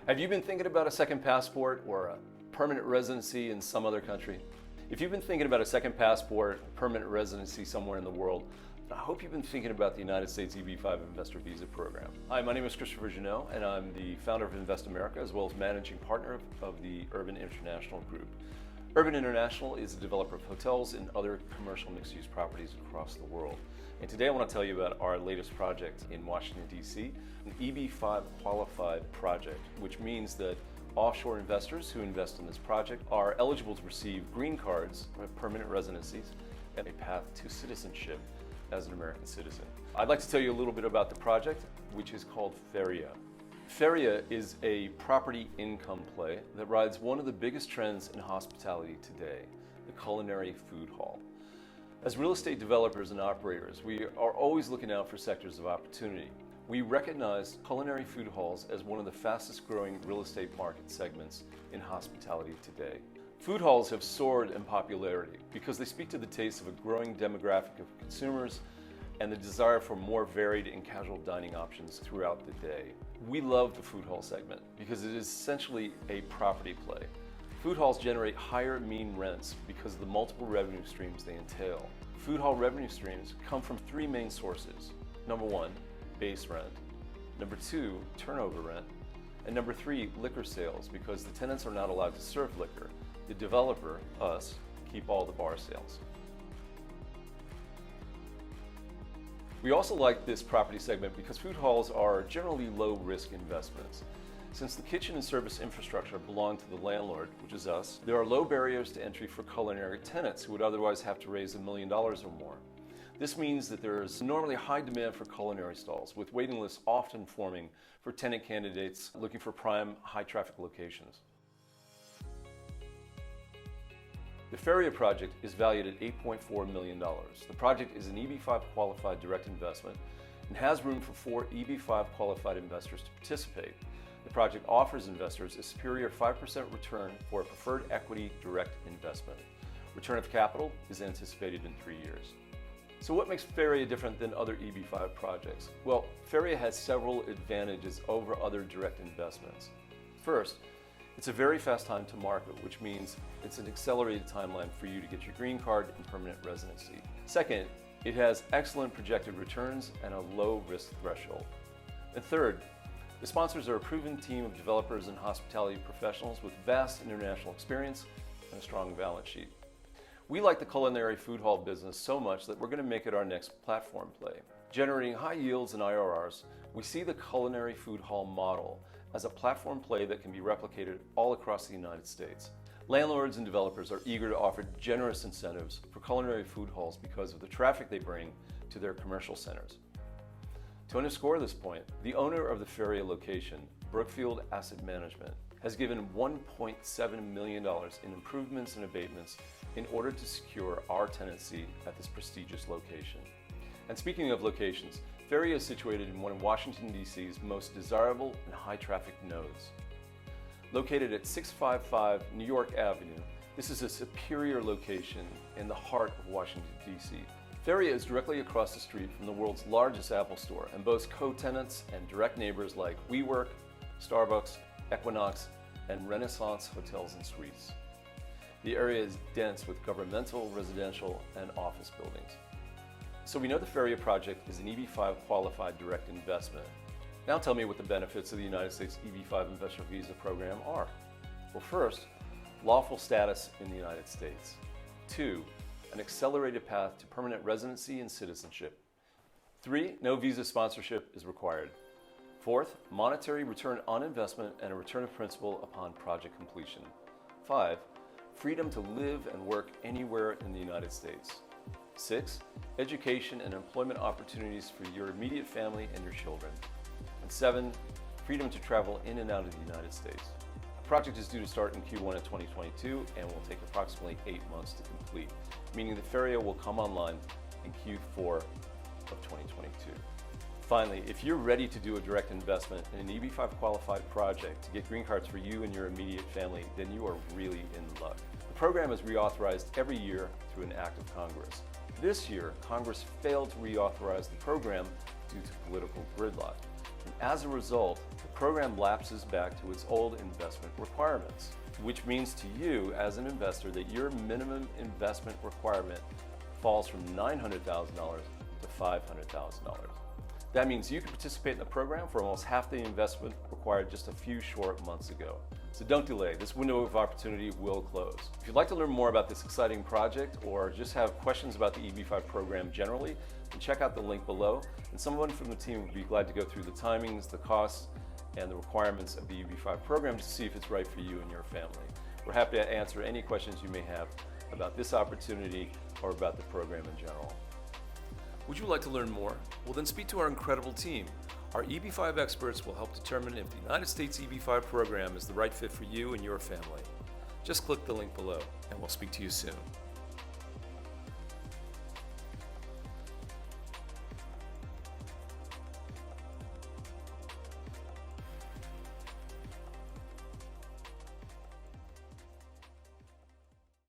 Have you been thinking about a second passport or a permanent residency in some other country? If you've been thinking about a second passport, permanent residency somewhere in the world, I hope you've been thinking about the United States EB-5 Investor Visa Program. Hi, my name is Christopher Janot, and I'm the founder of Invest America, as well as managing partner of the Urban International Group. Urban International is a developer of hotels and other commercial mixed-use properties across the world. And today I want to tell you about our latest project in Washington, D.C., an EB-5 qualified project, which means that offshore investors who invest in this project are eligible to receive green cards, permanent residencies, and a path to citizenship as an American citizen. I'd like to tell you a little bit about the project, which is called Feria. Feria is a property income play that rides one of the biggest trends in hospitality today, the culinary food hall. As real estate developers and operators, we are always looking out for sectors of opportunity. We recognize culinary food halls as one of the fastest growing real estate market segments in hospitality today. Food halls have soared in popularity because they speak to the tastes of a growing demographic of consumers and the desire for more varied and casual dining options throughout the day. We love the food hall segment because it is essentially a property play. Food halls generate higher mean rents because of the multiple revenue streams they entail. Food hall revenue streams come from three main sources. Number one, base rent. Number two, turnover rent. And number three, liquor sales, because the tenants are not allowed to serve liquor. The developer, us, keep all the bar sales. We also like this property segment because food halls are generally low-risk investments. Since the kitchen and service infrastructure belong to the landlord, which is us, there are low barriers to entry for culinary tenants who would otherwise have to raise $1 million or more. This means that there is normally high demand for culinary stalls, with waiting lists often forming for tenant candidates looking for prime, high-traffic locations. The Feria project is valued at $8.4 million. The project is an EB-5 qualified direct investment and has room for 4 EB-5 qualified investors to participate. The project offers investors a superior 5% return for a preferred equity direct investment. Return of capital is anticipated in 3 years. So what makes Feria different than other EB-5 projects? Well, Feria has several advantages over other direct investments. First, it's a very fast time to market, which means it's an accelerated timeline for you to get your green card and permanent residency. Second, it has excellent projected returns and a low risk threshold. And third, the sponsors are a proven team of developers and hospitality professionals with vast international experience and a strong balance sheet. We like the culinary food hall business so much that we're going to make it our next platform play. Generating high yields and IRRs, we see the culinary food hall model as a platform play that can be replicated all across the United States. Landlords and developers are eager to offer generous incentives for culinary food halls because of the traffic they bring to their commercial centers. To underscore this point, the owner of the Feria location, Brookfield Asset Management, has given $1.7 million in improvements and abatements in order to secure our tenancy at this prestigious location. And speaking of locations, Feria is situated in one of Washington, D.C.'s most desirable and high-traffic nodes. Located at 655 New York Avenue, this is a superior location in the heart of Washington, D.C. Feria is directly across the street from the world's largest Apple store and boasts co-tenants and direct neighbors like WeWork, Starbucks, Equinox, and Renaissance Hotels and Suites. The area is dense with governmental, residential, and office buildings. So we know the Feria project is an EB-5 qualified direct investment. Now tell me what the benefits of the United States EB-5 Investor Visa program are. Well, first, lawful status in the United States. 2, an accelerated path to permanent residency and citizenship. 3, no visa sponsorship is required. 4th, monetary return on investment and a return of principal upon project completion. 5, freedom to live and work anywhere in the United States. 6, education and employment opportunities for your immediate family and your children. And 7, freedom to travel in and out of the United States. The project is due to start in Q1 of 2022 and will take approximately 8 months to complete, meaning the Feria will come online in Q4 of 2022. Finally, if you're ready to do a direct investment in an EB-5 qualified project to get green cards for you and your immediate family, then you are really in luck. The program is reauthorized every year through an act of Congress. This year, Congress failed to reauthorize the program due to political gridlock. And as a result, the program lapses back to its old investment requirements, which means to you as an investor that your minimum investment requirement falls from $900,000 to $500,000. That means you can participate in the program for almost half the investment required just a few short months ago. So don't delay, this window of opportunity will close. If you'd like to learn more about this exciting project or just have questions about the EB-5 program generally, then check out the link below, and someone from the team would be glad to go through the timings, the costs, and the requirements of the EB-5 program to see if it's right for you and your family. We're happy to answer any questions you may have about this opportunity or about the program in general. Would you like to learn more? Well, then speak to our incredible team. Our EB-5 experts will help determine if the United States EB-5 program is the right fit for you and your family. Just click the link below, and we'll speak to you soon.